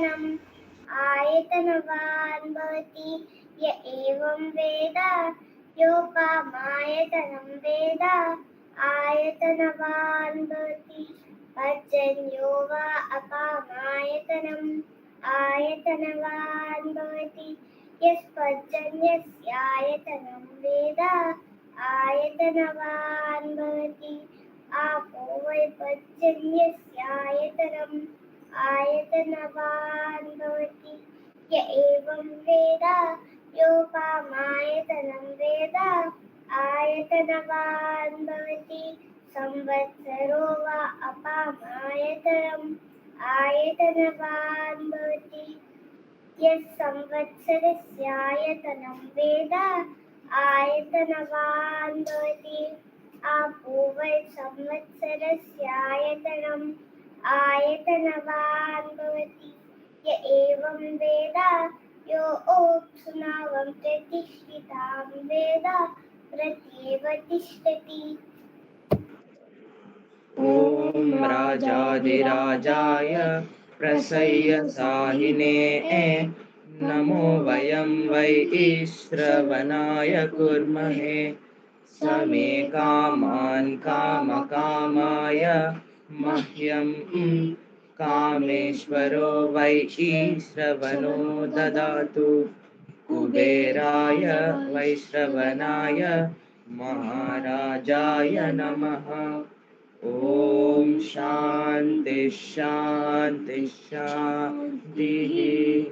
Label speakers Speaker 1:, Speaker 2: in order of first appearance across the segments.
Speaker 1: आयतनम् आयतनवान् भवति य एवं वेद योपामायतनं वेद आयतनवान् भवति पर्जन्यो वा अपामायतनम् आयतनवान् भवति यस्पर्जन्यस्यायतनं वेद आयतनवान् भवति आपो वै पर्जन्यस्यायतनम् आयतनवान् भवति य एवं वेद योपामायतनं वेद आयतनवान् भवति संवत्सरो वा अपामायतनम् आयतनवान् भवति यः संवत्सरस्यायतनं वेद आयतनवान् भवति आपो वै संवत्सरस्यायतनम् आयतनवान् भवति य एवं वेद यो ओत्सुनावं प्रतिष्ठितां वेद प्रत्येव तिष्ठति।
Speaker 2: ॐ राजाधिराजाय प्रसय्यसाहिने नमो वयं वै श्रवणाय कुर्महे समे कामान् कामकामाय मह्यं कामेश्वरो वै श्रवणो ददातु कुबेराय वैश्रवणाय महाराजाय नमः। ॐ शान्ति शान्ति शान्तिः।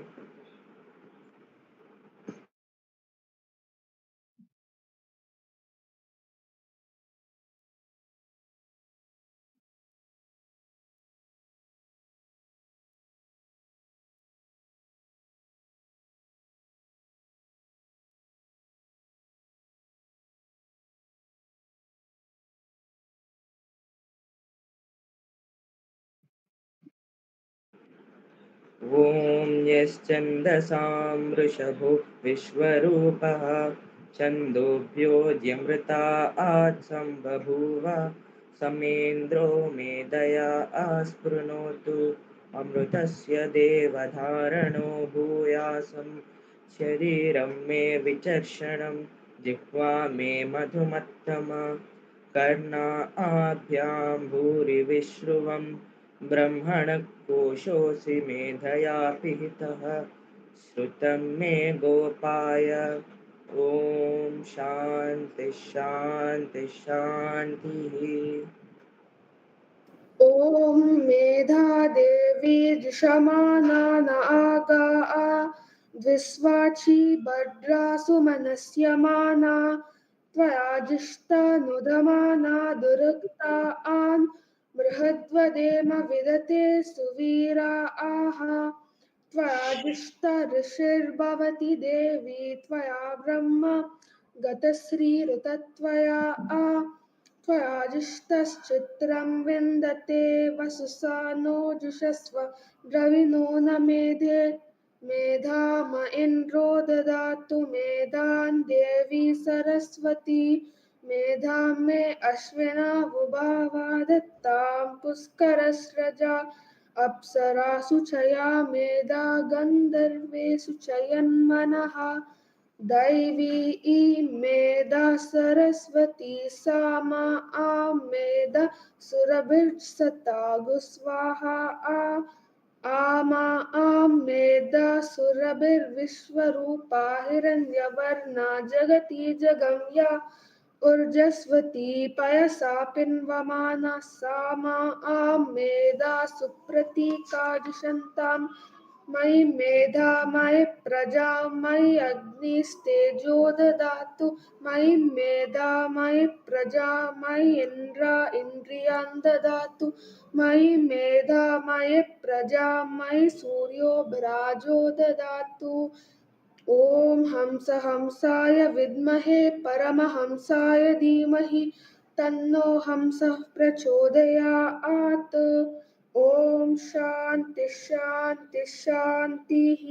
Speaker 2: ॐ यश्चन्दसां वृषभो विश्वरूपः छन्दोभ्योऽद्यमृतात् सम्बभूव समेन्द्रो मेधया आस्पृणोतु अमृतस्य देवधारणो भूयासं शरीरं मे विचर्षणं जिह्वा मे मधुमत्तमा कर्णाभ्यां भूरिविश्रुवम् ब्रह्मणकोशोऽसि मेधया पिहितः श्रुतं मे गोपाय। ॐ शान्ति शान्ति शान्तिः।
Speaker 3: ॐ मेधा देवी जुषमाना न आगा द्विस्वाची भद्रासु मनस्यमाना त्वया जिष्टा नुदमाना दुरुक्ता आन् बृहद्वदेम विदते सुवीरा आह त्वया जुष्टा ऋषिर्भवति देवी त्वया ब्रह्म गतश्रीरुतत्वया त्वया जुष्टश्चित्रं विन्दते वसुसा नो जुषस्व द्रविणो न मेधे मेधाम इन्द्रो ददातु मेधान् देवी सरस्वती मेधां मे अश्विनावुभावा दत्तां पुष्करस्रजा अप्सरासु चया मेधा गन्धर्वेषु चयन्मनः दैवी मेधा सरस्वती सामा मेधा सुरभिर्सता गुस्वाहा आमा मेधा सुरभिर्विश्वरूपा हिरण्यवर्णा जगती जगम्या ऊर्जस्वती पयसा पिन्वमाना सामा मेधा सुप्रतीका जुषन्ताम् मयि मेधा मयि प्रजा मयि अग्निस्तेजो ददातु मयि मेधा मयि प्रजा मयि इन्द्रियान् ददातु मयि मेधा मयि प्रजा मयि सूर्यो भ्राजो ददातु। ॐ हंसाय विद्महे परमहंसाय धीमहि तन्नो हंसः प्रचोदयात्। ॐ शान्ति शान्ति शान्तिः।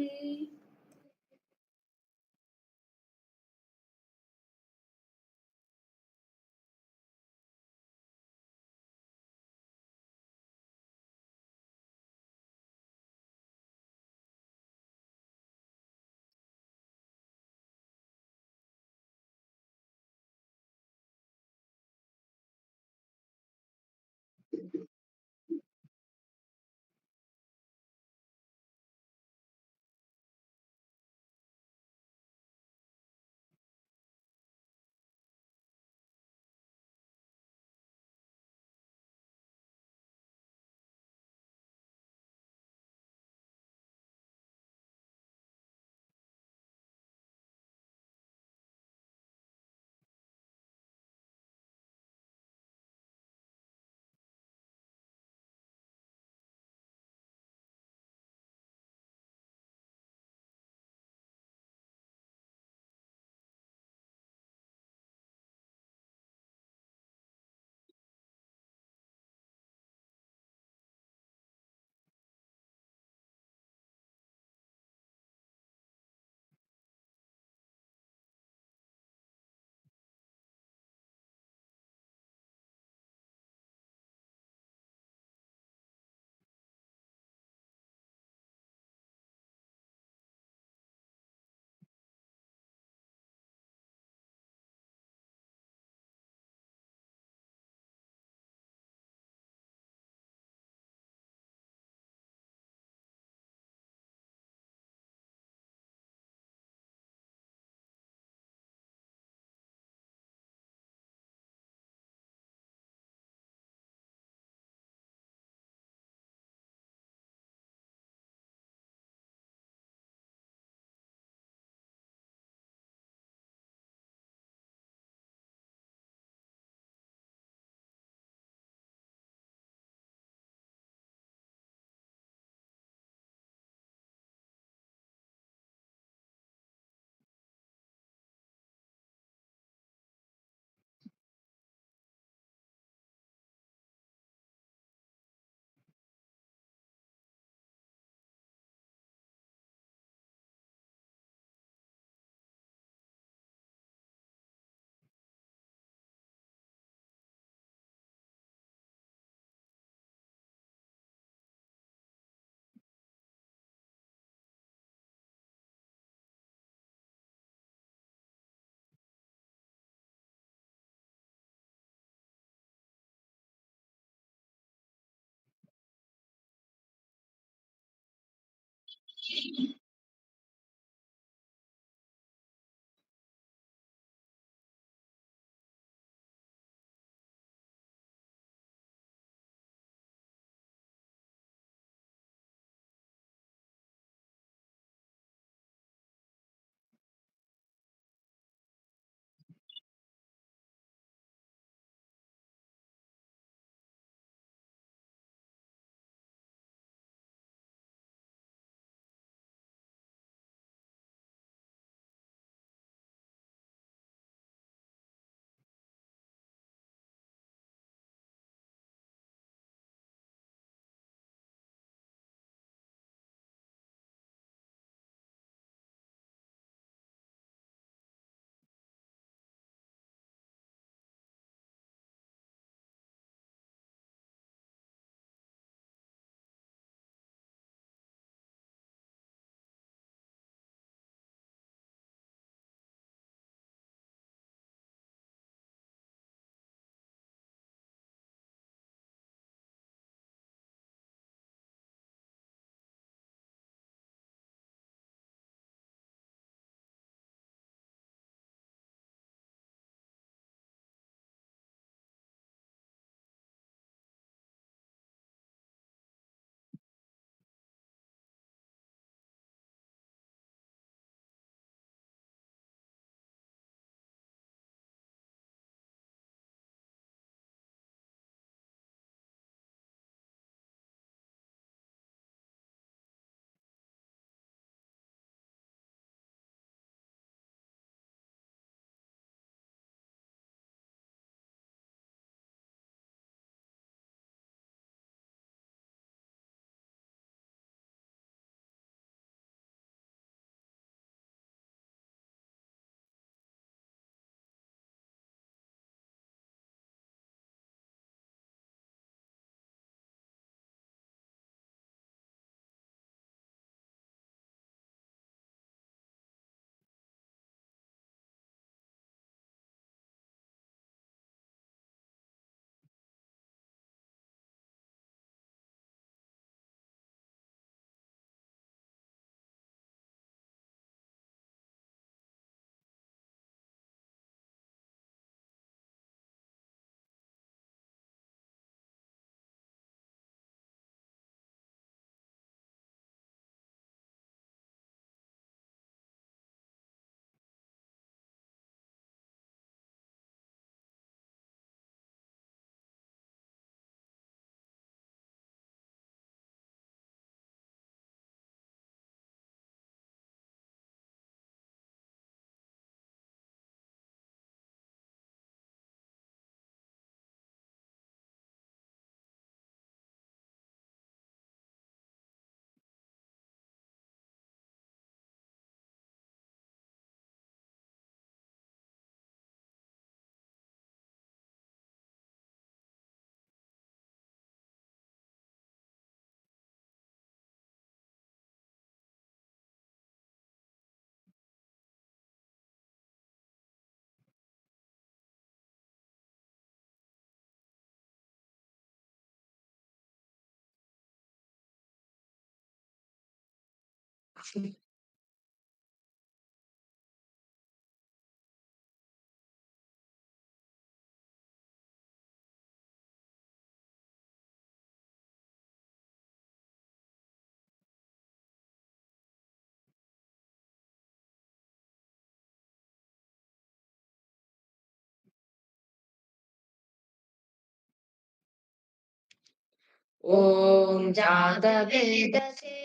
Speaker 4: ॐ जातवेदसे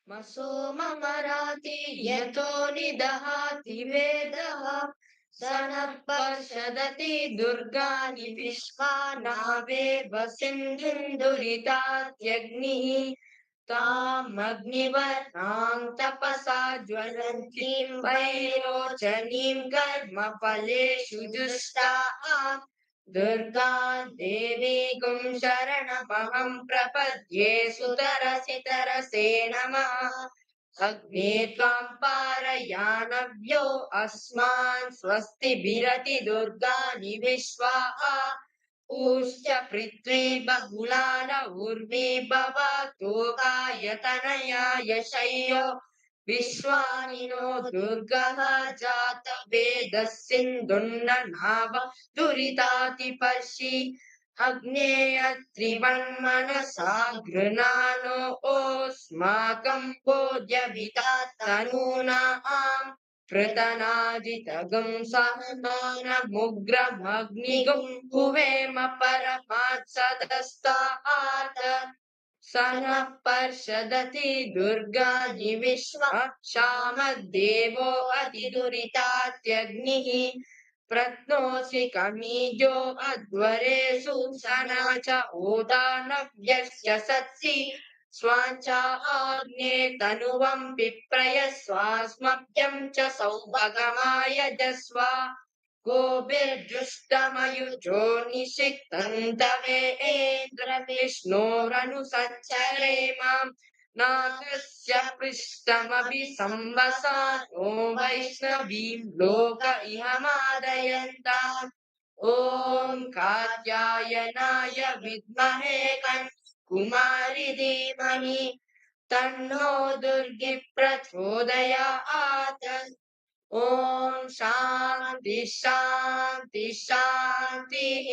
Speaker 4: सोममराति यतो निदहाति वेदः स नः पर्षदति दुर्गाणि विश्वानावेव सिन्धुं दुरितात्यग्निः तामग्निवर्णां तपसा ज्वलन्तीं वैरोचनीं कर्मफलेषु जुष्टाः दुर्गां देवीगुं शरणमहं प्रपद्ये सुतरसि तरसे नमः अग्ने त्वां पारयानव्यो अस्मान् स्वस्तिभिरति दुर्गाणि विश्वा ऊश्च पृथ्वी बहुलान उर्वी भवतोकायतनया यशयो विश्वानिनो दुर्गः जातवेदः सिन्धुर्ननाव दुरितातिपर्षि अग्नेयत्रिवन्मनसा गृणानो ओस्माकं बोध्यविता तनूनाम् पृतनादितगं सहमानमुग्रमग्निगुं हुवेम परमात्सदस्तात् स नः पर्षदति दुर्गाणि विश्वाक्षामद्देवो अतिदुरितात्यग्निः प्रत्नोऽसि कमीजो अध्वरेषु सना च ओदानव्यस्य सत्सि स्वाञ्चा आग्ने तनुवं विप्रय स्वास्मभ्यं च सौभगमायजस्व गोभिर्जुष्टमयुजो निषिक्तं तवेन्द्र विष्णोरनुसञ्चरेम नागस्य पृष्ठमभि संवसानो वैष्णवीं लोक इहमादयन्ताम् ॐ कात्यायनाय विद्महे कुमारि धीमहि तन्नो दुर्गी प्रचोदयात् ॐ शान्ति शान्ति शान्तिः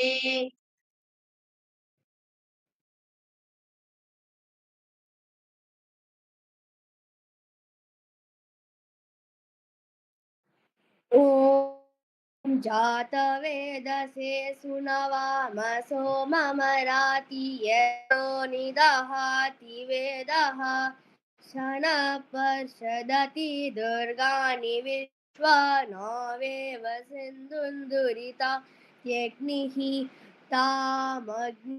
Speaker 5: ॐ जातवेदसे सुनवामसो ममराति यतो निदहाति वेदः शनः पर्षदति दुर्गाणि विश्वानावेव सिन्धुन्दुरिता त्यग्निः तामग्निवर्णान्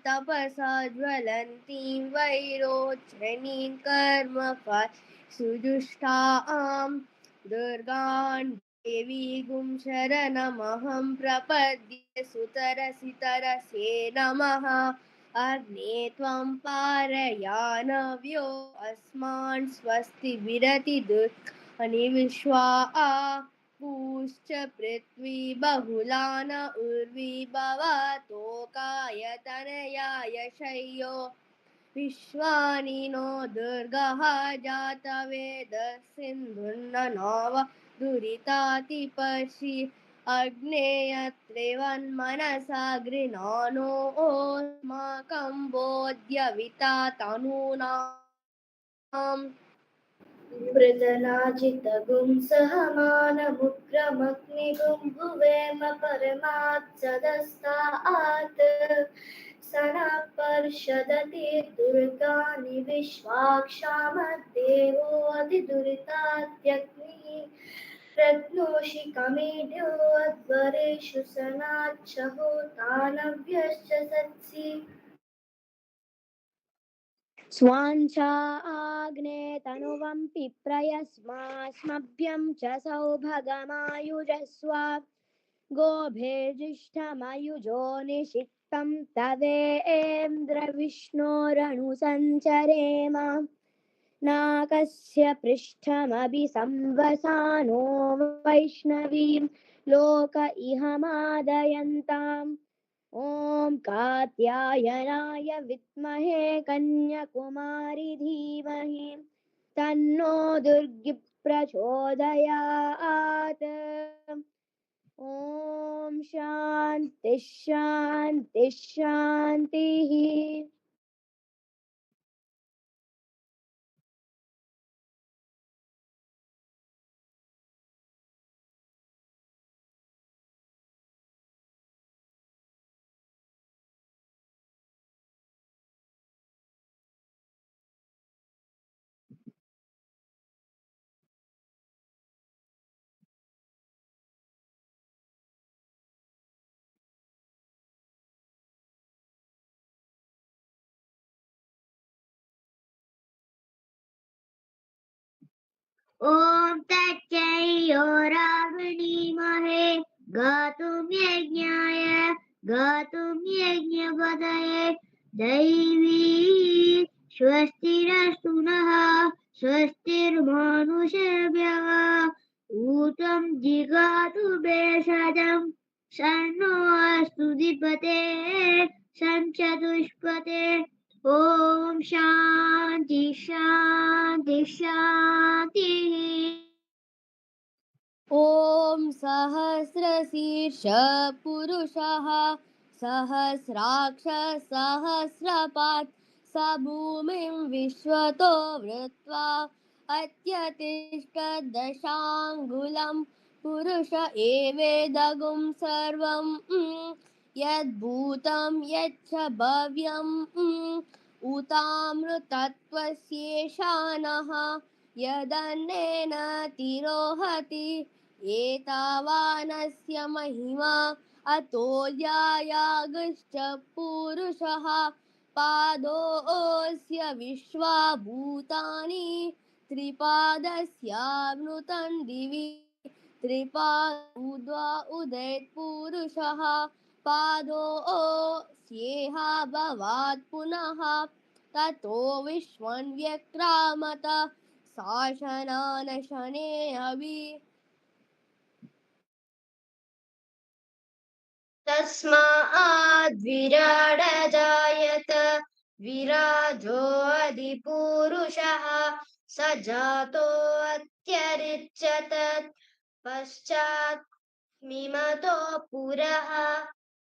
Speaker 5: तपसा ज्वलन्तीं वैरोचनीं कर्मफल सुजुष्टाम् दुर्गान् देवीगुं शरणमहं प्रपद्ये सुतरसितरसे नमः अग्ने त्वं पारयानव्यो अस्मान् स्वस्ति विरति दुर्गाणि विश्वा पूश्च पृथ्वी बहुलान उर्वी भवतोकायतनयाय शय्यो विश्वानिनो दुर्गः जातवेदः सिन्धुर्ननाव दुरितातिपर्षि अग्नेयत्रिवन्मनसा गृणानो ओस्माकं बोध्यविता तनूनाम्
Speaker 1: मृदनाजितगुं सहमानमुग्रमग्निगुं भुवेम परमात्सदस्तात् स नः पर्षदति दुर्गाणि विश्वाक्षामद्देवो अधिदुरितात्यग्निः प्रत्नोषि कमेढ्यो अध्वरेषु सनाच्च होतानव्यश्च सत्सि
Speaker 5: स्वाञ्चा आग्ने तनुवं पिप्रयस्मास्मभ्यं च सौभगमायुजस्व गोभिर्जिष्ठमयुजो निषिक्तं तवेन्द्र विष्णोरनुसञ्चरेम नाकस्य पृष्ठमभि संवसानो वैष्णवीं लोक इहमादयन्ताम् ॐ कात्यायनाय विद्महे कन्याकुमारि धीमहि तन्नो दुर्गी प्रचोदयात् ॐ शान्ति शान्ति शान्तिः
Speaker 1: ॐ तच्चैयो रावणीमहे गातुं यज्ञपदये दैवी स्वस्तिरस्तु नः स्वस्तिर्मानुषेभ्यः ऊतं जिगातु भेषजम् शन्नो अस्तु द्विपते सञ्चतुष्पते ॐ शान्ति शान्ति शान्तिः
Speaker 5: ॐ सहस्रशीर्ष पुरुषः सहस्राक्ष सहस्रपात् स भूमिं विश्वतो वृत्वा अत्यतिष्ठदशाङ्गुलं पुरुष एवेदगुं सर्वं यद्भूतं यच्च भव्यं उतामृतत्वस्येषानः यदन्नेन तिरोहति एतावानस्य महिमा अतोऽयायागश्च पुरुषः पादोऽस्य विश्वाभूतानि त्रिपादस्यामृतं दिवि त्रिपादूर्ध्वा उदेत् पुरुषः पादोऽस्येहा भवात् पुनः ततो विश्वन्व्यक्रामत शासनान शने अभि
Speaker 1: तस्माद्विराडजायत विराजो अधिपुरुषः स जातो अत्यरिच्यत पश्चात् मिमतो पुरः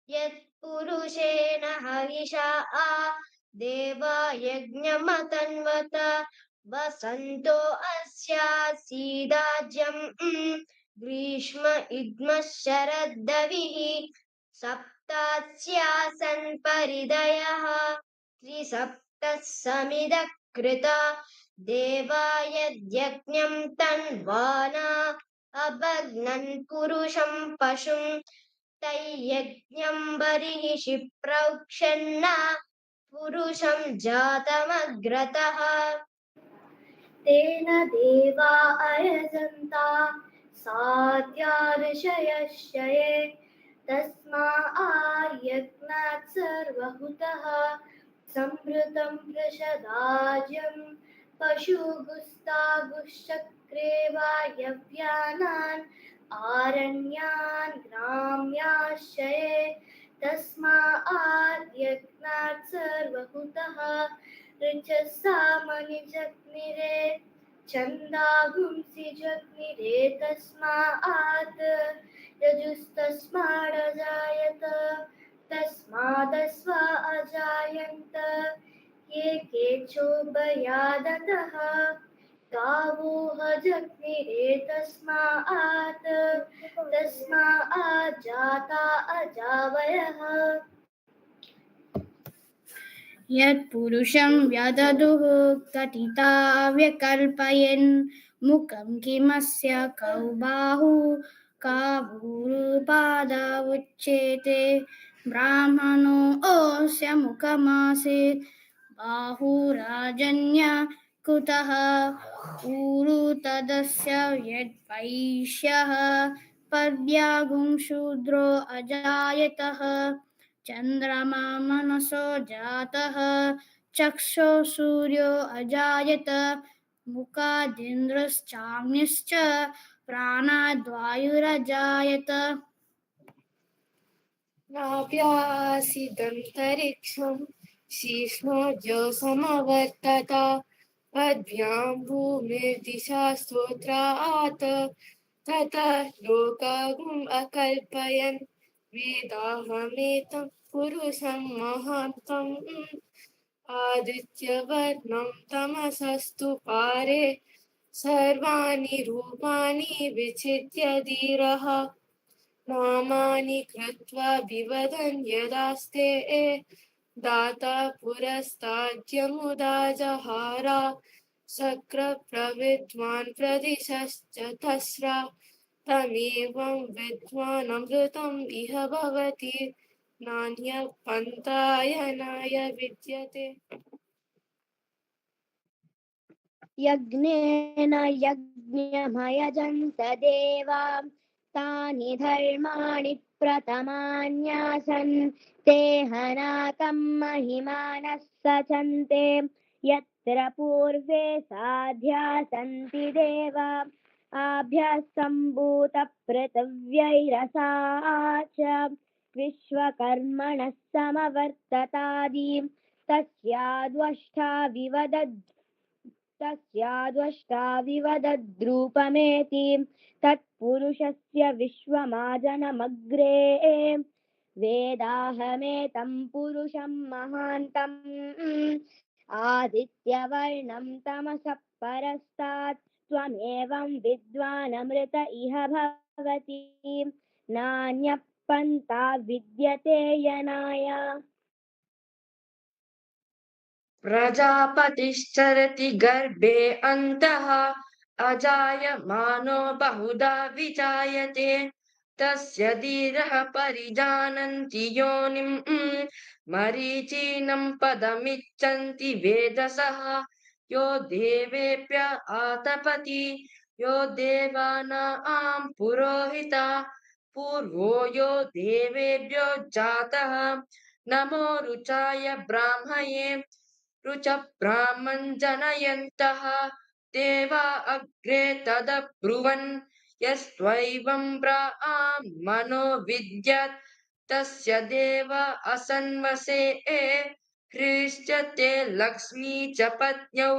Speaker 1: यत्पुरुषेण हविषा देवा यज्ञमतन्वत वसन्तो अस्यासीदाज्यम् ग्रीष्म इद्मः शरद्दविः सप्तास्यासन् परिदयः त्रिसप्तः समिदः कृता देवा यज्ञं तन्वाना अभग्नन् पुरुषं पशुं तैयज्ञं बर्हिषि प्रौक्षन्न पुरुषं जातमग्रतः तेन देवा अयजन्ता साध्या ऋषयश्चये तस्मायज्ञात् सर्वहुतः संवृतं वृषदाज्यं पशुगुस्तागुश्चक्रे वायव्यानान् आरण्यान् ग्राम्याश्चये तस्माद्यज्ञात् सर्वहुतः ऋचः सामनिजग्निरे छन्दागुंसि जग्निरे तस्मात् यजुस्तस्मादजायत तस्मादस्वा अजायन्त ये केचोभयादतः गावो हजग्निरे तस्मात् जाता अजावयः यत्पुरुषं व्यददुः कथिता व्यकल्पयन् मुखं किमस्य कौ बाहु कावूरुपादा उच्येते ब्राह्मणोऽस्य मुखमासीत् बाहुराजन्य कुतः ऊरु तदस्य यद्वैश्यः पर्यागुं शूद्रो अजायतः चन्द्रमा मनसो जातः चक्षो सूर्यो अजायत मुखादिन्द्रश्चाग्निश्च प्राणाद्वायुरजायत नाभ्यासीदन्तरिक्षं शीर्ष्णोऽजो समवर्तत पद्भ्यां भूमिर्दिशा स्तोत्रात् ततः लोकगुम् अकल्पयन् वेदाहमेतं पुरुषं महान्तम् आदित्यवर्णं तमसस्तु पारे सर्वाणि रूपाणि विचित्य धीरः नामानि कृत्वा विवदन् यदास्ते दाता पुरस्ताद्यमुदा जहारा शक्रप्रविद्वान् प्रदिशश्च तस्रा तमेवं विद्वानमृतम् इह भवति नान्यः पन्थायनाय विद्यते
Speaker 5: यज्ञेन यज्ञमयजन्त देवा तानि धर्माणि प्रथमान्यासन् ते हनाकं महिमानः सचन्ते यत्र पूर्वे साध्या सन्ति देवा आभ्यस्सम्भूतपृथिव्यैरसा च विश्वकर्मणः समवर्ततादि तस्याद्वष्टाविवदद्रूपमेति तत्पुरुषस्य विश्वमाजनमग्रे वेदाहमेतं पुरुषं महान्तम् आदित्यवर्णं तमसः परस्तात् त्वमेवं विद्वानमृत इह भवति नान्यः पन्था विद्यते यनाय।
Speaker 4: प्रजापतिश्चरति गर्भे अन्तः अजायमानो बहुधा विजायते तस्य धीरः परिजानन्ति योनिम् मरीचीनं पदमिच्छन्ति वेदसः यो देवेभ्य आतपति यो देवानां पुरोहिता पूर्वो यो देवेभ्यो जातः नमो रुचाय ब्राह्मये रुच ब्राह्मं जनयन्तः देवा अग्रे तदब्रुवन् यस्त्वैवं ब्राह्मणो विद्यात् तस्य देव असन्वसे ह्रीश्चते लक्ष्मी च पत्न्यौ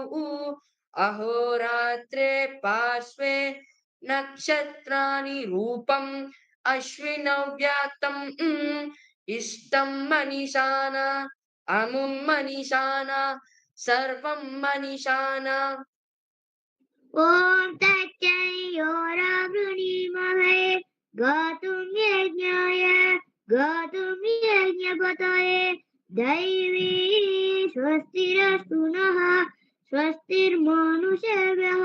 Speaker 4: अहोरात्रे पार्श्वे नक्षत्राणि रूपम् अश्विनौ व्यातम् इष्टं मनीषाना अमुं मनीषाना सर्वं मनीषाना।
Speaker 5: ॐ तच्चयोरावृणीमहे गातुं यज्ञपतये दैवी स्वस्तिरस्तु नः स्वस्तिर्मानुषेभ्यः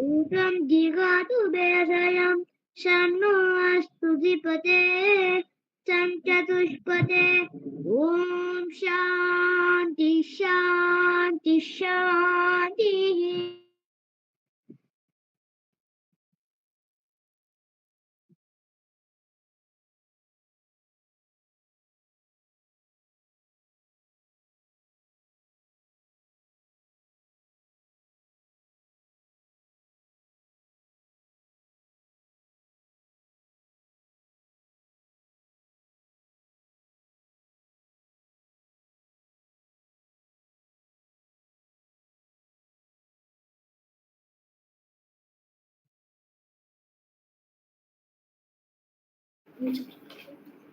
Speaker 5: ऊतं जिगातु वेशयं शन्नो अस्तु जिपते चतुष्पते ॐ शान्ति शान्ति शान्तिः।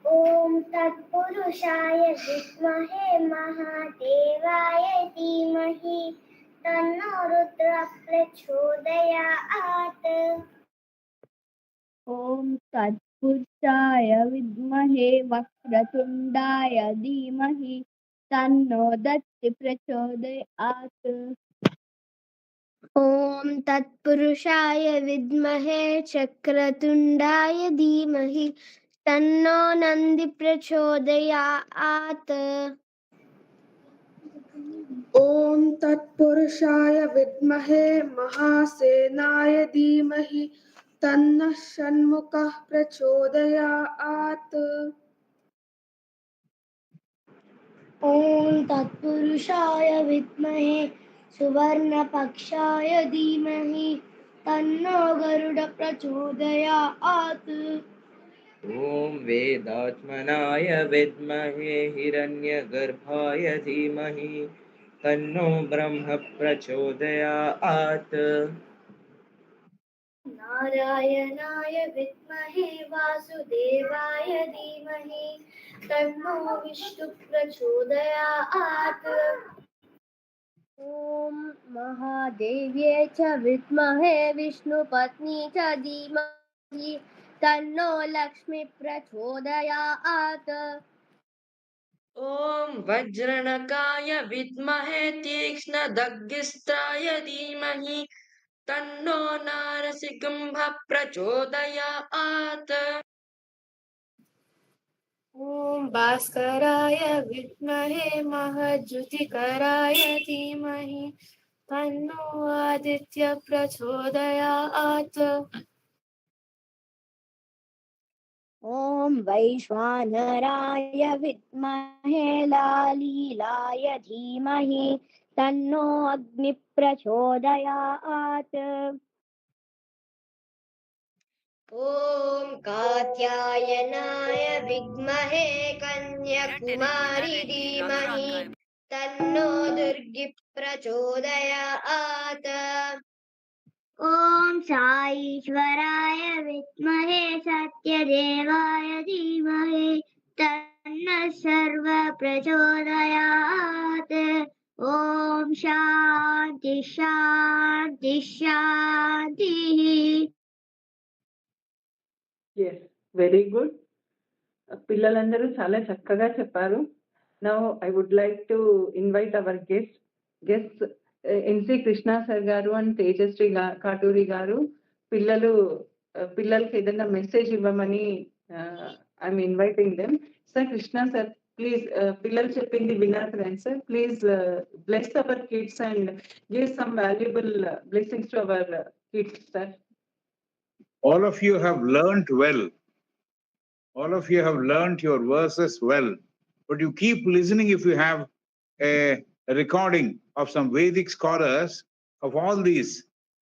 Speaker 5: ॐ तत्पुरुषाय विद्महे महादेवाय धीमहि तन्नो रुद्रः प्रचोदयात्। ॐ तत्पुरुषाय विद्महे वक्रतुण्डाय धीमहि तन्नो दत्ति प्रचोदयात्। ॐ तत्पुरुषाय विद्महे चक्रतुण्डाय धीमहि तन्नो नन्दी प्रचोदयात्।
Speaker 3: ॐ तत्पुरुषाय विद्महे महासेनाय धीमहि तन्नः षण्मुखः प्रचोदयात्।
Speaker 5: ॐ तत्पुरुषाय विद्महे सुवर्णपक्षाय धीमहि तन्नो गरुड प्रचोदयात्।
Speaker 2: ॐ वेदात्मनाय विद्महे हिरण्यगर्भाय धीमहि तन्नो ब्रह्म प्रचोदयात्।
Speaker 5: नारायणाय विद्महे वासुदेवाय धीमहि तन्नो विष्णु प्रचोदयात्। ॐ महादेव्यै च विद्महे विष्णुपत्नी च धीमहि तन्नो लक्ष्मी प्रचोदयात्।
Speaker 4: ॐ वज्रणकाय विद्महे तीक्ष्णदग्गिस्त्राय धीमहि तन्नो नारसिंहः प्रचोदयात्।
Speaker 1: ॐ भास्कराय विद्महे महज्योतिकराय धीमहि तन्नो आदित्य प्रचोदयात्।
Speaker 5: ॐ वैश्वानराय विद्महे लालीलाय धीमहि तन्नो अग्नि प्रचोदयात्। ॐ कात्यायनाय विद्महे कन्याकुमारी धीमहि तन्नो दुर्गी प्रचोदयात्। ॐ साईश्वराय विद्महे सत्यदेवाय धीमहि तन्नः सर्व प्रचोदयात्। ॐ शान्ति शान्ति शान्तिः।
Speaker 6: Yes, very good. పిల్లలందరూ చాలా చక్కగా చెప్పారు. Now I would like to invite our guests NC Krishna sir గారు అండ్ తేజశ్రీ కాటూరి గారు పిల్లలకి ఏదైనా మెసేజ్ ఇవ్వమని I'm inviting them. Sir Krishna sir please పిల్లలు చెప్పింది విన్నారు కదా sir, please bless our kids and give some valuable blessings to our kids sir.
Speaker 7: All of you have learnt well. All of you have learnt your verses well. But you keep listening if you have a recording of some Vedic scholars of all these.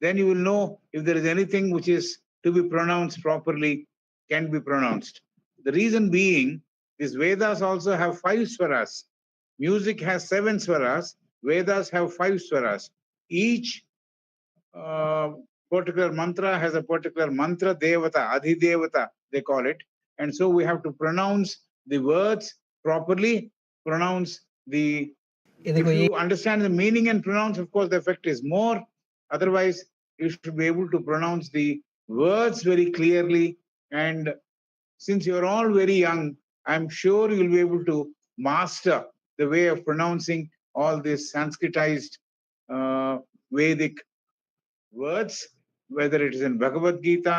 Speaker 7: Then you will know if there is anything which is to be pronounced properly, can be pronounced. The reason being, these Vedas also have 5 swaras. Music has 7 swaras. Vedas have 5 swaras. Each particular mantra has a particular mantra devata, adhidevata, they call it. And so we have to pronounce the words properly, pronounce the, if you understand the meaning and pronounce, of course, the effect is more. Otherwise, you should be able to pronounce the words very clearly. And since you're all very young, I'm sure you'll be able to master the way of pronouncing all this Sanskritized Vedic words, whether it is in Bhagavad Gita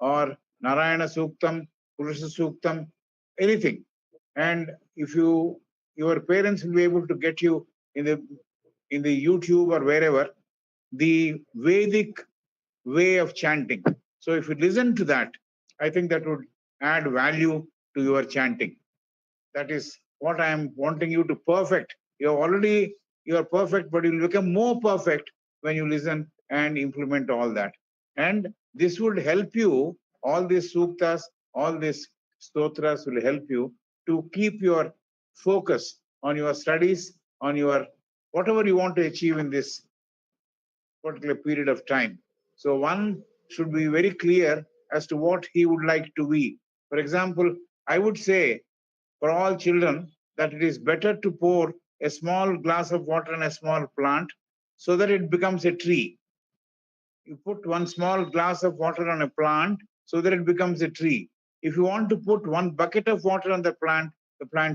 Speaker 7: or Narayana Suktam, Purusha Suktam, anything. And if your parents will be able to get you in the YouTube or wherever the Vedic way of chanting. So if you listen to that, I think that would add value to your chanting. That is what I am wanting you to perfect. You are perfect, but you will become more perfect when you listen and implement all that. And this would help you, all these suktas, all these stotras will help you to keep your focus on your studies, on your whatever you want to achieve in this particular period of time. So one should be very clear as to what he would like to be. For example, I would say for all children that it is better to pour a small glass of water in a small plant so that it becomes a tree. You put one small glass of water on a plant so that it becomes a tree. If you want to put one bucket of water on the plant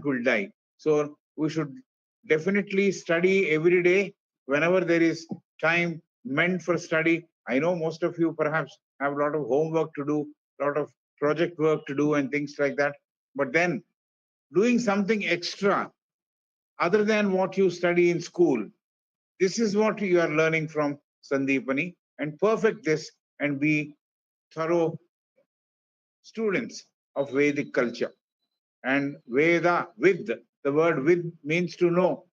Speaker 7: will die. So we should definitely study every day whenever there is time meant for study. I know most of you perhaps have a lot of homework to do, a lot of project work to do and things like that. But then doing something extra other than what you study in school, this is what you are learning from Sandeepani, and perfect this and be thorough students of Vedic culture. And Veda, with, the word with means to know.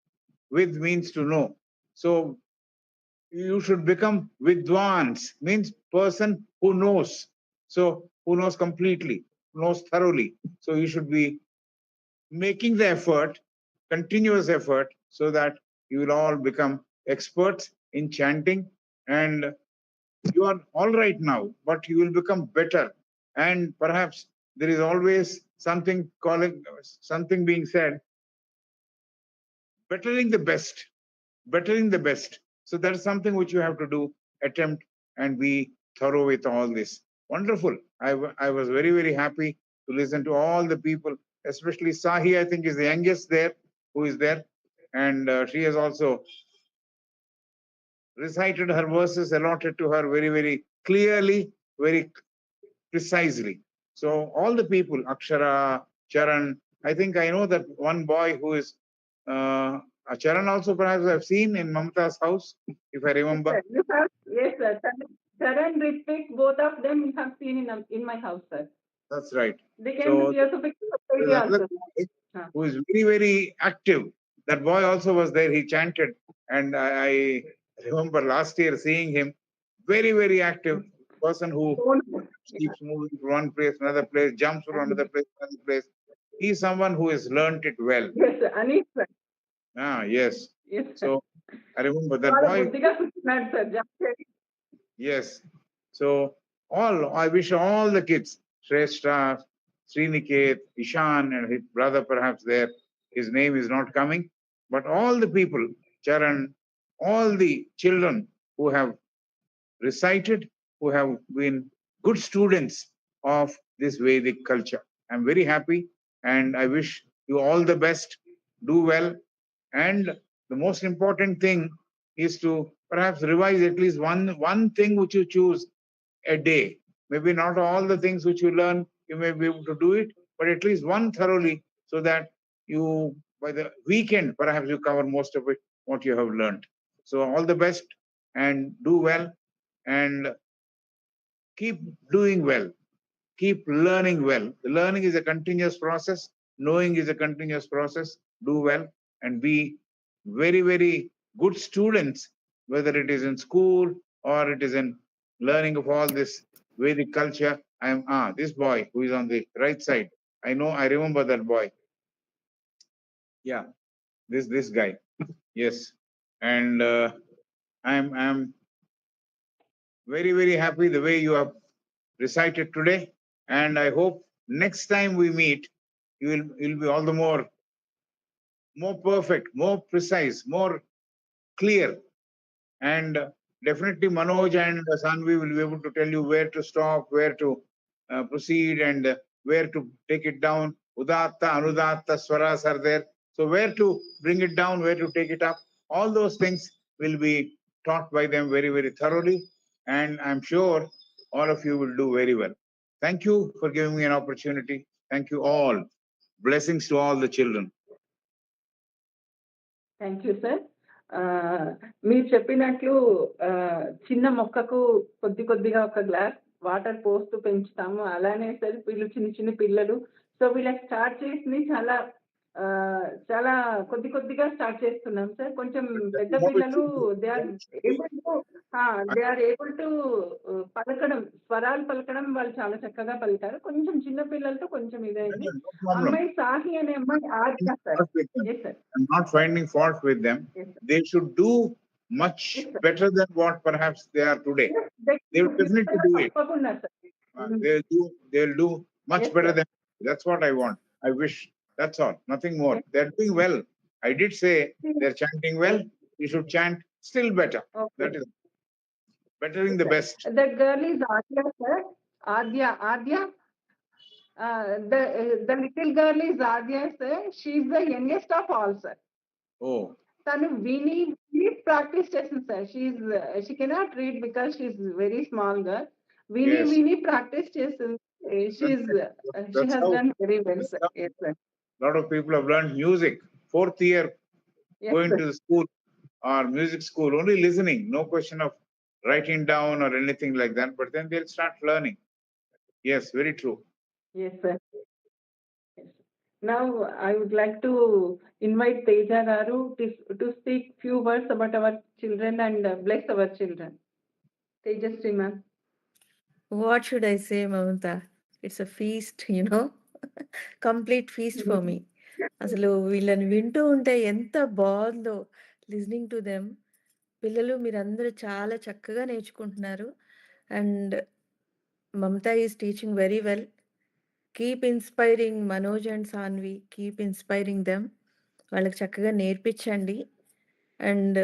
Speaker 7: With means to know. So you should become Vidwans, means person who knows. So who knows completely, knows thoroughly. So you should be making the effort, continuous effort, so that you will all become experts in chanting. And you are all right now, but you will become better. And perhaps there is always something being said, bettering the best, bettering the best. So that is something which you have to do, attempt and be thorough with all this. Wonderful. I was very, very happy to listen to all the people, especially Sahi, I think is the youngest there, who is there. And she has also recited her verses allotted to her very, very clearly, very precisely. So all the people, Akshara, Charan, I think I know that one boy who is Charan also perhaps I've seen in Mamata's house, if I remember.
Speaker 6: Yes, sir. Charan, Ritvik, both of them you have seen in my house, sir.
Speaker 7: That's right.
Speaker 6: They came to Theosophic
Speaker 7: there's another boy who is very, very active. That boy also was there. He chanted, and I remember last year seeing him, very, very active person who keeps moving from one place to another place, jumps from another place to another place. He's someone who has learnt it well.
Speaker 6: Yes, Anish sir.
Speaker 7: Yes.
Speaker 6: Yes, sir.
Speaker 7: So I remember that
Speaker 6: చాలా
Speaker 7: boy.
Speaker 6: బుద్ధిగా కూర్చున్నాడు sir jump చేసి.
Speaker 7: Yes. So I wish all the kids, Shrestha, Sriniket, Ishan, and his brother perhaps there, his name is not coming, but all the people, Charan, all the children who have recited, who have been good students of this Vedic culture. I'm very happy and I wish you all the best, do well. And the most important thing is to perhaps revise at least one thing which you choose a day. Maybe not all the things which you learn, you may be able to do it, but at least one thoroughly, so that you, by the weekend, perhaps you cover most of it, what you have learned. So all the best and do well and keep doing well. Keep learning well. The learning is a continuous process. Knowing is a continuous process. Do well and be very, very good students, whether it is in school or it is in learning of all this Vedic culture. I am this boy who is on the right side. I know, I remember that boy. Yeah, this guy. Yes, and I'm very, very happy the way you have recited today, and I hope next time we meet, you'll be all the more perfect, more precise, more clear, and definitely Manoj and Sanvi will be able to tell you where to stop, where to proceed, and where to take it down. Udatta, Anudatta, Swaras are there. So where to bring it down, where to take it up, all those things will be taught by them very, very thoroughly. And I'm sure all of you will do very well. Thank you for giving me an opportunity. Thank you all. Blessings to all the children.
Speaker 6: Thank you sir. మీరు చెప్పినట్లు చిన్న మొక్కకు కొద్దిగా ఒక glass water పోస్తూ పెంచుతాము, అలానే sir వీళ్ళు చిన్న పిల్లలు. సో వీళ్ళకి స్టార్ట్ చేసింది చాలా కొద్దిగా స్టార్ట్ చేస్తున్నాం సార్. కొంచెం పెద్ద పిల్లలు దే ఆర్ ఏబుల్ టు పలకడం, స్వరాలు పలకడం వాళ్ళు చాలా చక్కగా పలికారు. కొంచెం చిన్న పిల్లలతో కొంచెం ఇదైంది. అమ్మాయి సాహి అనే అమ్మాయి ఆద్య sir.
Speaker 7: I'm not finding fault with them. They should do much better than what perhaps they are today. They will definitely do it. They'll do much better than. That's what I want. I wish. That's all. Nothing more. They're doing well. I did say they're chanting well. You should chant still better. That is bettering the best.
Speaker 6: That girl is Adya, sir. Adya. The little girl is Adya, sir. She's the youngest of all, sir.
Speaker 7: Oh.
Speaker 6: Tanu Vini practice చేసింది sir. She cannot read because she's very small girl. Vini practice చేసింది. She has done very well, sir. Yes, sir.
Speaker 7: A lot of people have learned music. 4th year, going to the school or music school, only listening, no question of writing down or anything like that, but then they'll start learning. Yes, very true.
Speaker 6: Yes, sir. Yes. Now, I would like to invite Teja Garu to speak few words about our children and bless our children. Tejasri ma'am.
Speaker 8: What should I say, Mamata? It's a feast, complete feast for me. అసలు వీళ్ళని వింటూ ఉంటే ఎంత బాగుందో listening to them. పిల్లలు మీరందరూ చాలా చక్కగా నేర్చుకుంటున్నారు. And Mamata is teaching very well. Keep inspiring Manoj and Saanvi, keep inspiring them. వాళ్ళకి చక్కగా నేర్పించండి. అండ్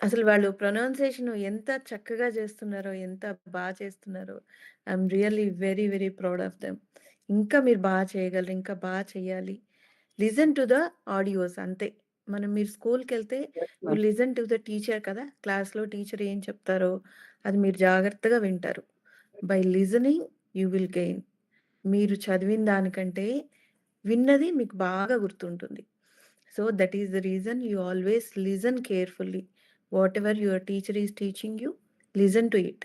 Speaker 8: అసలు వాళ్ళు ప్రొనౌన్సియేషన్ ఎంత చక్కగా చేస్తున్నారో, ఎంత బాగా చేస్తున్నారో. I'm really very, very proud of them. ఇంకా మీరు బాగా చేయగలరు, ఇంకా బాగా చేయాలి. లిజన్ టు ద ఆడియోస్ అంతే. మీరు స్కూల్కి వెళ్తే you listen to the teacher కదా, క్లాస్లో టీచర్ ఏం చెప్తారో అది మీరు జాగ్రత్తగా వింటారు. By listening you will gain. మీరు చదివిన దానికంటే విన్నది మీకు బాగా గుర్తుంటుంది. So that is the reason you always listen carefully. Whatever your teacher is teaching you, listen to it.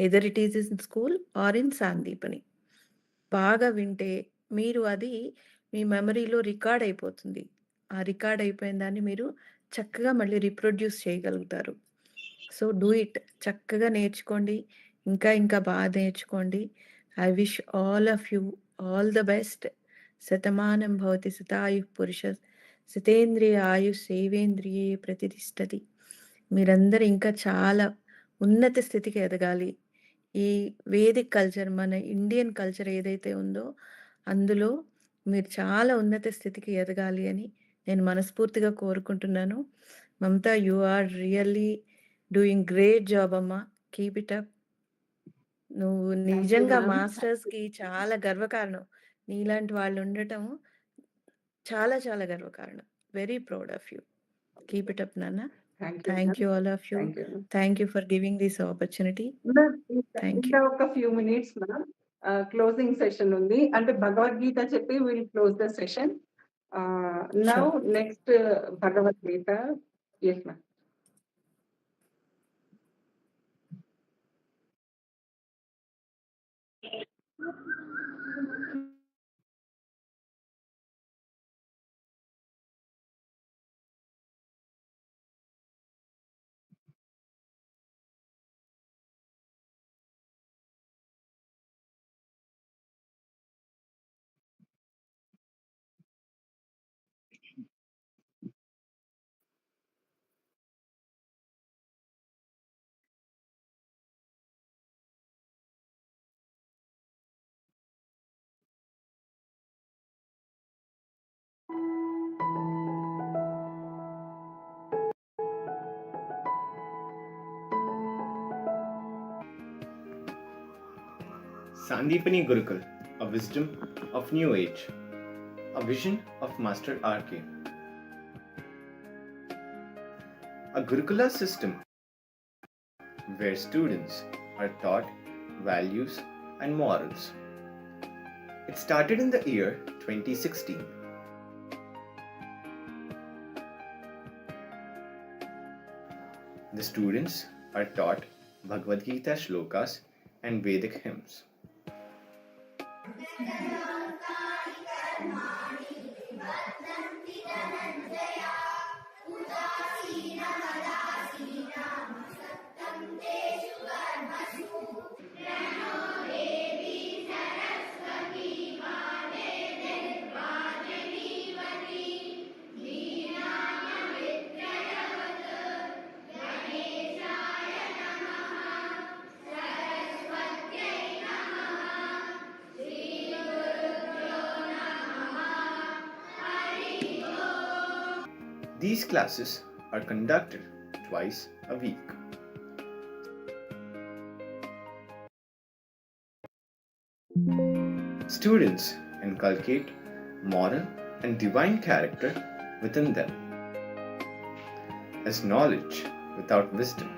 Speaker 8: Either it is in school or in Sandipani. బాగా వింటే మీరు అది మీ మెమరీలో రికార్డ్ అయిపోతుంది. ఆ రికార్డ్ అయిపోయిన దాన్ని మీరు చక్కగా మళ్ళీ రీప్రొడ్యూస్ చేయగలుగుతారు. So do it. చక్కగా నేర్చుకోండి. ఇంకా ఇంకా బాగా నేర్చుకోండి. I wish all of you all the best. Shatamanam Bhavati శతాయు పురుష శతేంద్రియ ఆయు సేవేంద్రియే ప్రతిష్టతి. మీరందరూ ఇంకా చాలా ఉన్నత స్థితికి ఎదగాలి. ఈ వేదిక్ కల్చర్, మన ఇండియన్ కల్చర్ ఏదైతే ఉందో అందులో మీరు చాలా ఉన్నత స్థితికి ఎదగాలి అని నేను మనస్ఫూర్తిగా కోరుకుంటున్నాను. Mamata, you are really doing great job అమ్మా. Keep it up. నువ్వు నిజంగా
Speaker 6: ma'am.
Speaker 8: మాస్టర్స్‌కి చాలా గర్వకారణం. నీలాంటి వాళ్ళు ఉండటం చాలా చాలా గర్వకారణం. Very proud of you. Keep it up నాన్న.
Speaker 6: Thank you,
Speaker 8: thank
Speaker 6: ma'am.
Speaker 8: You all of you.
Speaker 6: Thank you, ma'am.
Speaker 8: Thank you for giving this opportunity.
Speaker 6: Ma'am,
Speaker 8: Thank
Speaker 6: ఇంకా ఒక few minutes ma'am. Closing session ఉంది. అంటే భగవద్గీత చెప్పి we'll close the session. Now next Bhagavad Gita. Yes ma'am.
Speaker 9: Sandipani Gurukul, a wisdom of new age, a vision of Master R.K. A Gurukula system where students are taught values and morals. It started in the year 2016. The students are taught Bhagavad Gita shlokas and Vedic hymns. These classes are conducted twice a week. Students inculcate moral and divine character within them. As knowledge without wisdom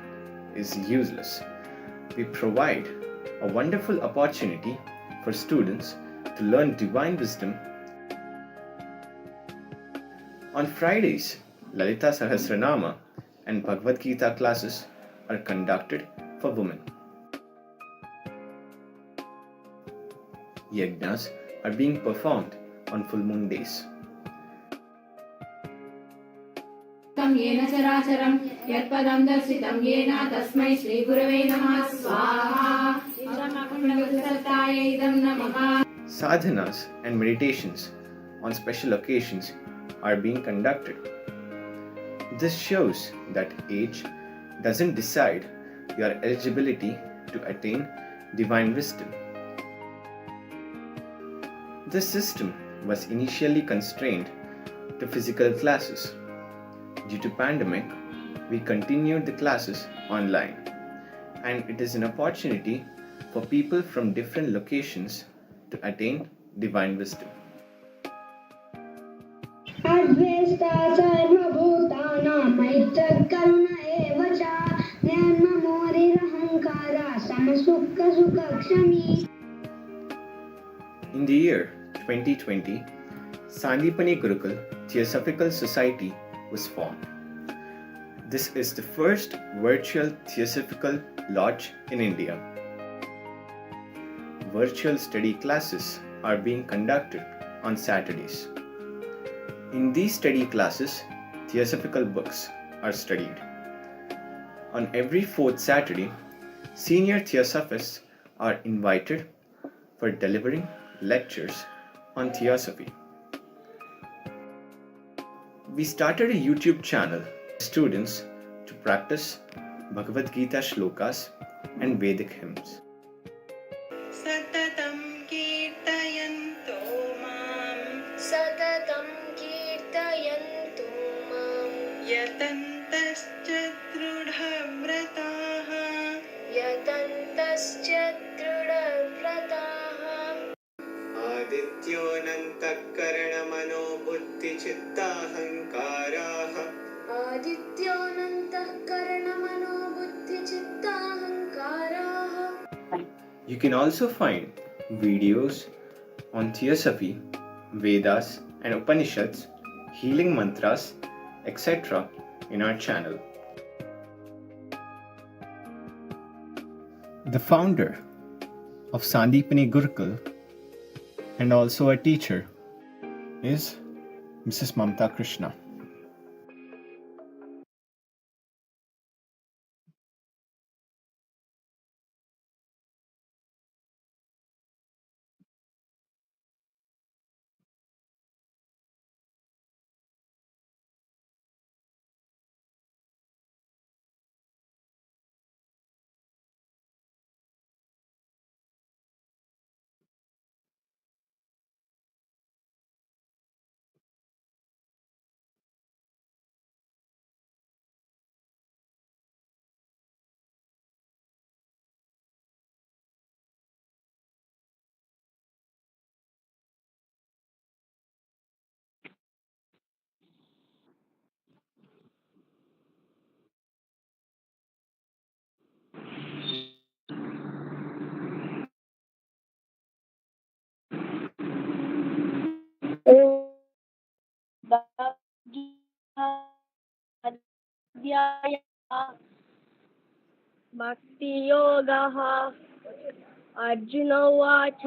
Speaker 9: is useless, we provide a wonderful opportunity for students to learn divine wisdom. On Fridays, Lalita Sahasranama and Bhagavad Gita classes are conducted for women. Yajnas are being performed on full moon days.
Speaker 1: येन चराचरं यत्पदं दर्शितं येन तस्मै श्रीगुरवे नमः स्वाहा इदमखण्डवत्सताय इदं नमः.
Speaker 9: Sadhanas and meditations on special occasions are being conducted. This shows that age doesn't decide your eligibility to attain divine wisdom. This system was initially constrained to physical classes. Due to pandemic, we continued the classes online, and it is an opportunity for people from different locations to attain divine wisdom.
Speaker 5: अद्वेष्टा सर्वभूतानां मैत्रकरुण एव च निर्ममोरिरहङ्कारः समसुखसुखक्षमी.
Speaker 9: In the year 2020, Sandipani Gurukul Theosophical Society was formed. This is the first virtual Theosophical lodge in India. Virtual study classes are being conducted on Saturdays. In these study classes, Theosophical books are studied. On every fourth Saturday, Senior theosophists are invited for delivering lectures on theosophy. We started a YouTube channel for students to practice Bhagavad Gita shlokas and Vedic hymns.
Speaker 4: सततं कीर्तयन्तो मां
Speaker 5: सततं कीर्तयन्तु मां
Speaker 4: यतन्तश्च दृढव्रताः
Speaker 5: यतन्तश्च दृढव्रताः
Speaker 9: आदित्योऽनन्तःकरणमनो बुद्धिचित्ताहङ्काराः
Speaker 5: आदित्योऽनन्तःकरणमनो बुद्धिचित्ताहङ्काराः.
Speaker 9: You can also find videos on theosophy, Vedas and Upanishads, healing mantras, etc. in our channel. The founder of Sandipani Gurukul and also a teacher is Mrs. Mamta Krishna.
Speaker 5: भक्तियोगः Arjuna उवाच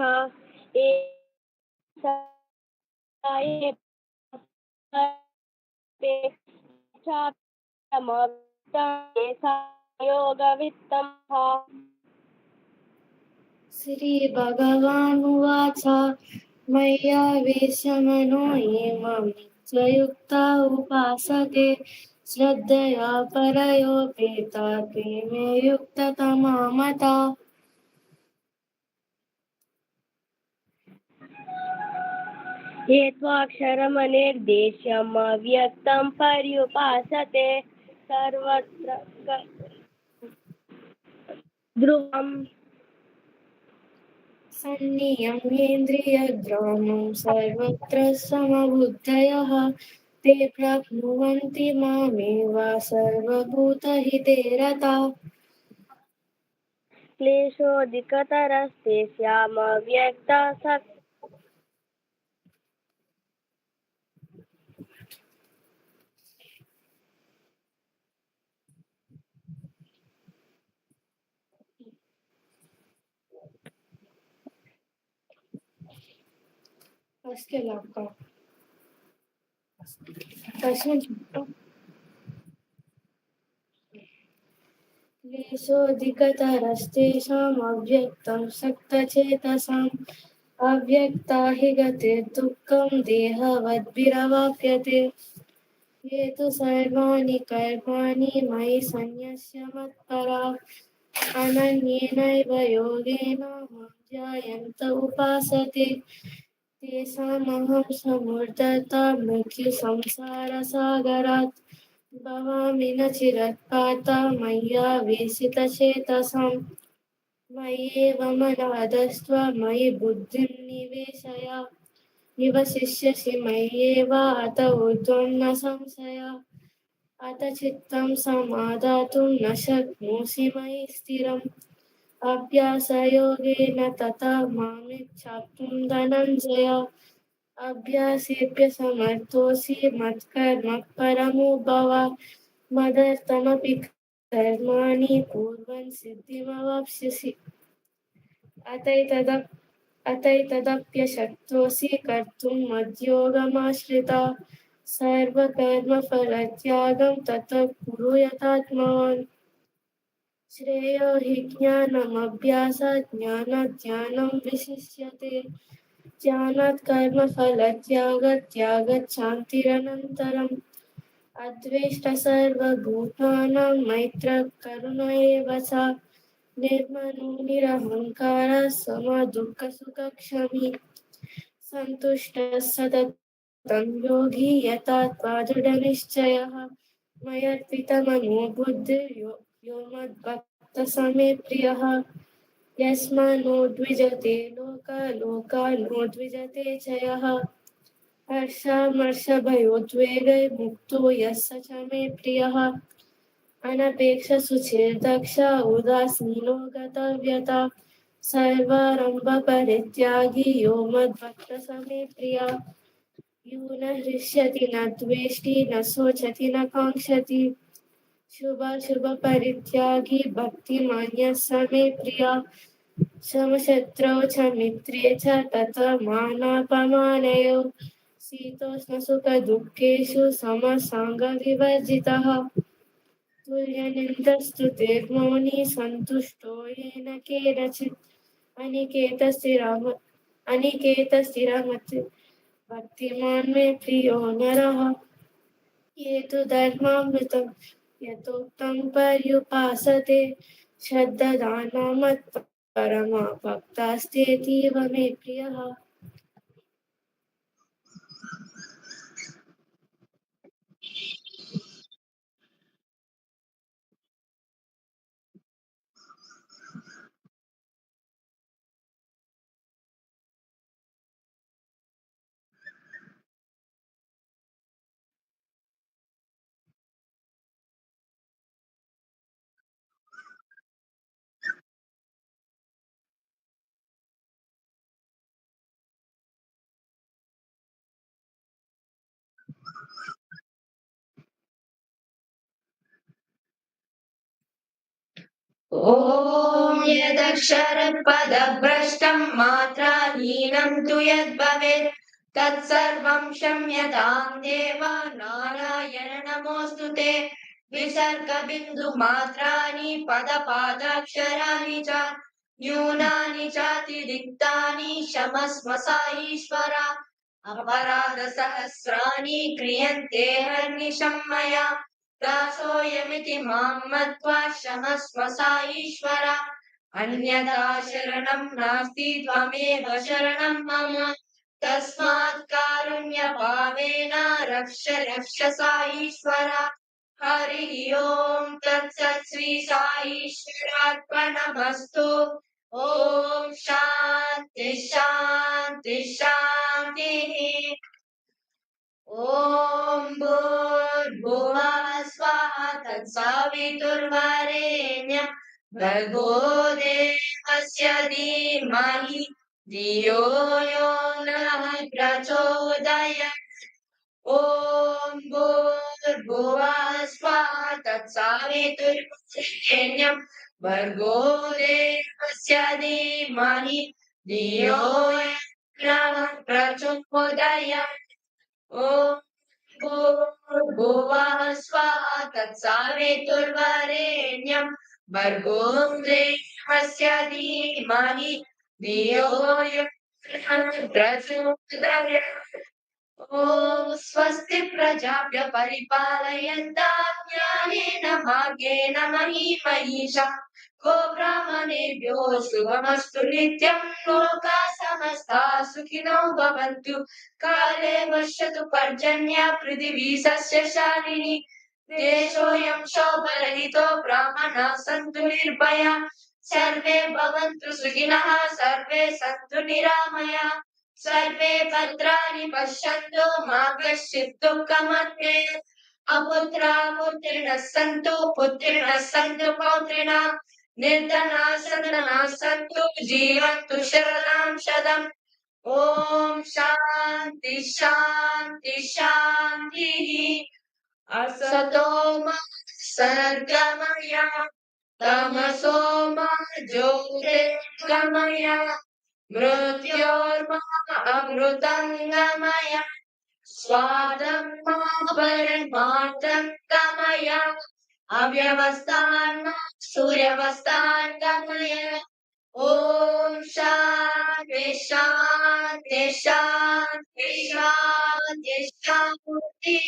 Speaker 5: योगवित्तं श्रीभगवानुवाच मय्यावेशमनो ये मां नित्ययुक्ता उपासते श्रद्धया परयोपेता ते मे युक्ततमा मता ये त्वाक्षरमनिर्देश्यम् अव्यक्तं पर्युपासते सर्वत्र ध्रुवम् सन्नियम्येन्द्रियग्रामं सर्वत्र समबुद्धयः ते प्राप्नुवन्ति मामेव सर्वभूतहिते रताः क्लेशोऽधिकतरस्तेषामव्यक्ता उसके अलावा क्लेशोऽधिकतरस्तेषाम् अव्यक्तं सक्तचेतसाम् अव्यक्ता हि गतिर्दुःखं देहवद्भिरवाप्यते ये तु सर्वाणि कर्माणि मयि सन्न्यस्य मत्पराः अनन्येनैव योगेन मां ध्यायन्त उपासते तेषामहं समुद्धर्ता मृत्युसंसारसागरात् भवामि न चिरत्पाता मय्यावेशितचेतसाम् मय्येव मनादस्त्व मयि बुद्धिं निवेशय निवसिष्यसि मय्येव अत ऊर्ध्वं न संशय अत चित्तं समादातुं न शक्नोषि मयि स्थिरम् अभ्यासयोगेन तथा मामिच्छाप्तुं धनञ्जय अभ्यासेभ्यसमर्थोऽसि मत्कर्म परमो भव मदर्थमपि कर्माणि कुर्वन् सिद्धिमवाप्स्यसि अतैतदप्यशक्तोऽसि कर्तुं मद्योगमाश्रिता सर्वकर्मफलत्यागं ततः कुरु यथात्मवान् श्रेयो हि ज्ञानमभ्यासात् ज्ञानाध्यानं विशिष्यते ज्ञानात् कर्मफलत्यागात् त्यागात् शान्तिरनन्तरम् अद्वेष्ट सर्वभूतानां मैत्र करुण एव च निर्मनो निरहङ्कारः समदुःखसुखक्षमी सन्तुष्टः सततं योगी यथात्मा दृढनिश्चयः मयर्पितमनो बुद्धिर्यो यो मद्भक्तः स मे प्रियः यस्मान्नो द्विजते लोकान्नो द्विजते च यः हर्षामर्षभयोद्वेगै मुक्तो यः स च मे प्रियः अनपेक्षसुचिर्दक्ष उदासीनो गतव्यता सर्वारम्भपरित्यागी यो मद्भक्तः स मे प्रियः यो न हृष्यति न द्वेष्टि न शोचति न काङ्क्षति शुभाशुभपरित्यागी भक्तिमान्यः स मे प्रियः समशत्रौ च मित्रे च तथा मानापमानयोः शीतोष्णसुखदुःखेषु समसाङ्गविवर्जितः तुल्यनिन्दस्तुतिर्मौनी सन्तुष्टो येन केनचित् अनिकेतस्थिरमति भक्तिमान् मे प्रियो नरः ये तु धर्मामृतं यथोक्तं पर्युपासते श्रद्धादानमत्परमा भक्तास्तेतीव मे प्रियः
Speaker 1: ॐ यदक्षरपदभ्रष्टं मात्राहीनं तु यद्भवेत् तत्सर्वं क्षम्यतां देव नारायण नमोऽस्तु ते विसर्गबिन्दुमात्राणि पदपादाक्षराणि च न्यूनानि चातिरिक्तानि क्षमस्व सा ईश्वर अपराधसहस्राणि क्रियन्ते हर्निशं मया दासोऽयमिति मां मत्वा क्षमस्व सा ईश्वर अन्यथा शरणं नास्ति त्वमेव शरणं मम तस्मात् कारुण्यभावेन रक्ष रक्ष सा ईश्वर हरिः ओम् तत्सत् श्री साईश्वरार्पणमस्तु ॐ शान्ति शान्ति शान्तिः ॐ भूर्भुवः स्वः तत्सवितुर्वरेण्यं भर्गो देवस्य धीमहि धियो यो नः प्रचोदयात् ॐ भूर्भुवः स्वः तत्सवितुर्वरेण्यं भर्गो देवस्य धीमहि धियो यो नः प्रचोदयात् ॐ भूर्भुवः स्वः तत्सवितुर्वरेण्यं भर्गो देवस्य धीमहि धियो यो नः प्रचोदयात् ॐ स्वस्ति प्रजाभ्य परिपालयन्तां न्यायेन मार्गेण मही महिषा गोब्राह्मणेभ्यो शुभमस्तु नित्यं लोकाः समस्ताः सुखिनो भवन्तु काले वर्षतु पर्जन्य पृथिवी सस्यशालिनी देशोऽयं शोभरहितो ब्राह्मणाः सन्तु निर्भयाः सर्वे भवन्तु सुखिनः सर्वे सन्तु निरामयाः सर्वे भद्राणि पश्यन्तु मा कश्चित् दुःखमप्येत् अपुत्राः पुत्रिणः सन्तु पुत्रिणः सन्तु पौत्रिणः निर्धनाः सधनाः सन्तु जीवन्तु शरदां शतम् ॐ शान्ति शान्ति शान्तिः असतो मा सद्गमय तमसो मा ज्योतिर्गमय मृत्योर्मा अमृतङ्गमय स्वादं मा परमार्थं गमय अव्यवस्थान् मा सूर्यवस्ताङ्गमय ॐ शान्ति शान्ति शान्ति शान्ति शान्तिः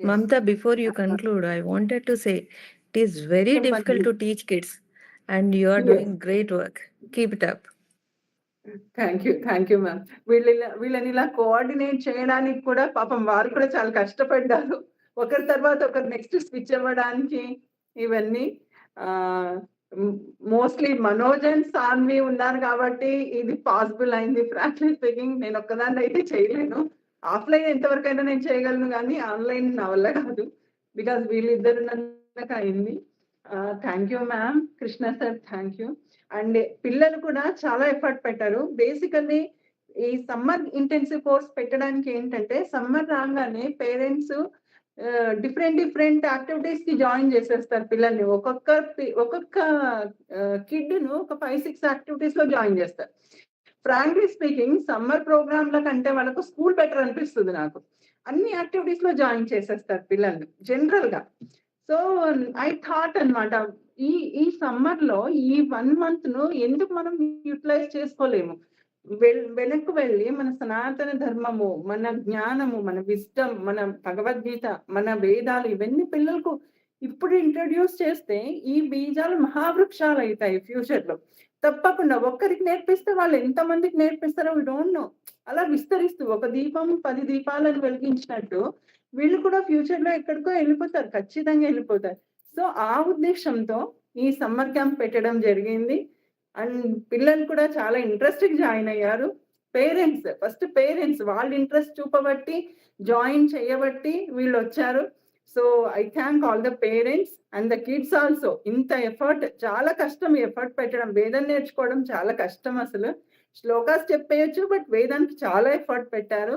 Speaker 6: Yes.
Speaker 8: Mamta, before you conclude, I wanted to say it is very difficult to teach kids, and you are
Speaker 6: Yes.
Speaker 8: doing great work. Keep it up.
Speaker 6: Thank you ma'am. వీళ్ళని ఇలా కోఆర్డినేట్ చేయడానికి కూడా పాపం వారు కూడా చాలా కష్టపడ్డారు. ఒకరి తర్వాత ఒకరు నెక్స్ట్ స్విచ్ అవ్వడానికి ఇవన్నీ మోస్ట్లీ మనోజ్ అండ్ సాన్వి ఉన్నారు కాబట్టి ఇది పాసిబుల్ అయింది. ఫ్రాంక్లీ స్పీకింగ్ నేను ఒక్కదాన్ని అయితే చేయలేను. ఆఫ్లైన్ ఎంతవరకు అయినా నేను చేయగలను కానీ ఆన్లైన్ నా వల్ల కాదు. బికాస్ వీళ్ళిద్దరు నాకు అయింది. Thank you ma'am. Krishna sir thank you. And పిల్లలు కూడా చాలా ఎఫర్ట్ పెట్టారు. బేసికల్లీ ఈ సమ్మర్ ఇంటెన్సివ్ కోర్స్ పెట్టడానికి ఏంటంటే సమ్మర్ రాగానే పేరెంట్స్ డిఫరెంట్ యాక్టివిటీస్ కి జాయిన్ చేసేస్తారు పిల్లల్ని. ఒక్కొక్క కిడ్ ను ఒక 5-6 యాక్టివిటీస్ లో జాయిన్ చేస్తారు. ఫ్రాంక్లీ స్పీకింగ్ సమ్మర్ ప్రోగ్రామ్ ల కంటే వాళ్ళకు స్కూల్ బెటర్ అనిపిస్తుంది నాకు. అన్ని యాక్టివిటీస్ లో జాయిన్ చేసేస్తారు పిల్లల్ని జనరల్ గా. సో ఐ థాట్ అన్నమాట ఈ సమ్మర్ లో ఈ 1 month ను ఎందుకు మనం యూటిలైజ్ చేసుకోలేము. వెనక్కు వెళ్ళి మన సనాతన ధర్మము, మన జ్ఞానము, మన విజ్డమ్, మన భగవద్గీత, మన వేదాలు ఇవన్నీ పిల్లలకు ఇప్పుడు ఇంట్రడ్యూస్ చేస్తే ఈ బీజాలు మహావృక్షాలు అవుతాయి ఫ్యూచర్ లో. తప్పకుండా ఒక్కరికి నేర్పిస్తే వాళ్ళు ఎంతమందికి నేర్పిస్తారో వి డోంట్ నో. అలా విస్తరిస్తూ ఒక దీపం 10 దీపాలను వెలిగించినట్టు వీళ్ళు కూడా ఫ్యూచర్ లో ఎక్కడికో వెళ్ళిపోతారు, ఖచ్చితంగా వెళ్ళిపోతారు. సో ఆ ఉద్దేశంతో ఈ సమ్మర్ క్యాంప్ పెట్టడం జరిగింది. అండ్ పిల్లలు కూడా చాలా ఇంట్రెస్ట్ జాయిన్ అయ్యారు. ఫస్ట్ పేరెంట్స్ వాళ్ళ ఇంట్రెస్ట్ చూపబట్టి జాయిన్ చేయబట్టి వీళ్ళు వచ్చారు. So I thank all the parents and the kids also. ఇంత ఎఫర్ట్, చాలా కష్టం ఎఫర్ట్ పెట్టడం. వేదం నేర్చుకోవడం చాలా కష్టం అసలు. శ్లోకాస్ చెప్పేయచ్చు బట్ వేదానికి చాలా ఎఫర్ట్ పెట్టారు.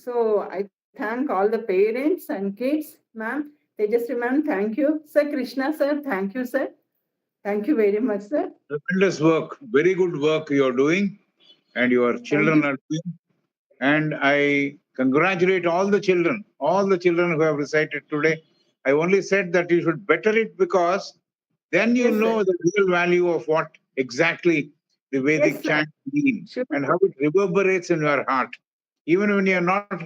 Speaker 6: So I thank all the parents and kids. Ma'am Tejasvi ma'am, thank you. Sir Krishna sir, thank you sir. Thank you very much sir.
Speaker 7: Tremendous work, very good work you are doing and your children are doing. And I congratulate all the children who have recited today. I only said that you should better it because then you
Speaker 6: Yes,
Speaker 7: know
Speaker 6: sir.
Speaker 7: the real value of what exactly the Vedic
Speaker 6: Yes, sir.
Speaker 7: chant means
Speaker 6: Sure.
Speaker 7: and how it reverberates in your heart. Even when you are not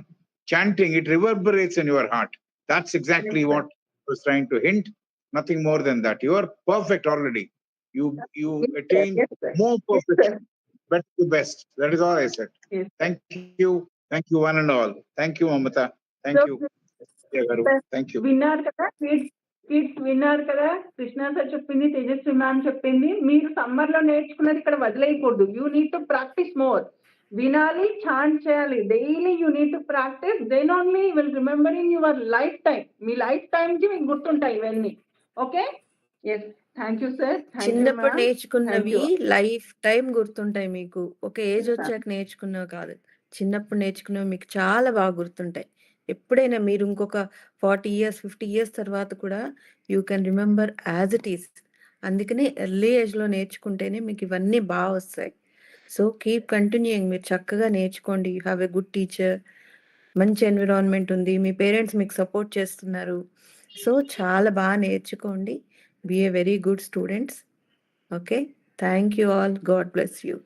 Speaker 7: chanting, it reverberates in your heart. That's exactly
Speaker 6: Yes, sir.
Speaker 7: what I was trying to hint. Nothing more than that. You are perfect already. You
Speaker 6: Yes, sir.
Speaker 7: attain
Speaker 6: Yes, sir.
Speaker 7: more
Speaker 6: Yes,
Speaker 7: perfection.
Speaker 6: sir.
Speaker 7: Better to best. That is all I said.
Speaker 6: Yes.
Speaker 7: Thank you. Thank you one and all. Thank you, Mamata. Thank
Speaker 6: So,
Speaker 7: you. Yeah, Garu.
Speaker 6: sir,
Speaker 7: Thank you.
Speaker 6: విన్నారు కదా kids విన్నారు కదా. Krishna sir చెప్పింది, Tejaswi ma'am చెప్పింది. మీరు summer లో నేర్చుకున్నది ఇక్కడ వదిలేయకూడదు. You need to practice more. వినాలి, ఛాంట్ చేయాలి. Daily you need to practice. Then only will remember in your lifetime. మీ లైఫ్ టైం కి మీకు గుర్తుంటాయి ఇవన్నీ. Okay. Yes, thank you sir.
Speaker 8: చిన్నప్పుడు నేర్చుకున్నవి లైఫ్ టైం గుర్తుంటాయి మీకు. ఒక ఏజ్ వచ్చాక నేర్చుకున్నవి కాదు, చిన్నప్పుడు నేర్చుకున్నవి మీకు చాలా బాగా గుర్తుంటాయి. ఎప్పుడైనా మీరు ఇంకొక 40 years 50 years తర్వాత కూడా you can remember as it is. అందుకనే ఎర్లీ ఏజ్లో నేర్చుకుంటేనే మీకు ఇవన్నీ బాగా వస్తాయి. So keep continuing. మీరు చక్కగా నేర్చుకోండి. You have a good teacher, మంచి ఎన్విరాన్మెంట్ ఉంది, మీ పేరెంట్స్ మీకు సపోర్ట్ చేస్తున్నారు. సో చాలా బాగా నేర్చుకోండి. Be a very good students. Okay. Thank you all. God bless you.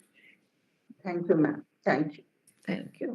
Speaker 6: Thank you, ma'am. Thank you.
Speaker 8: Thank you.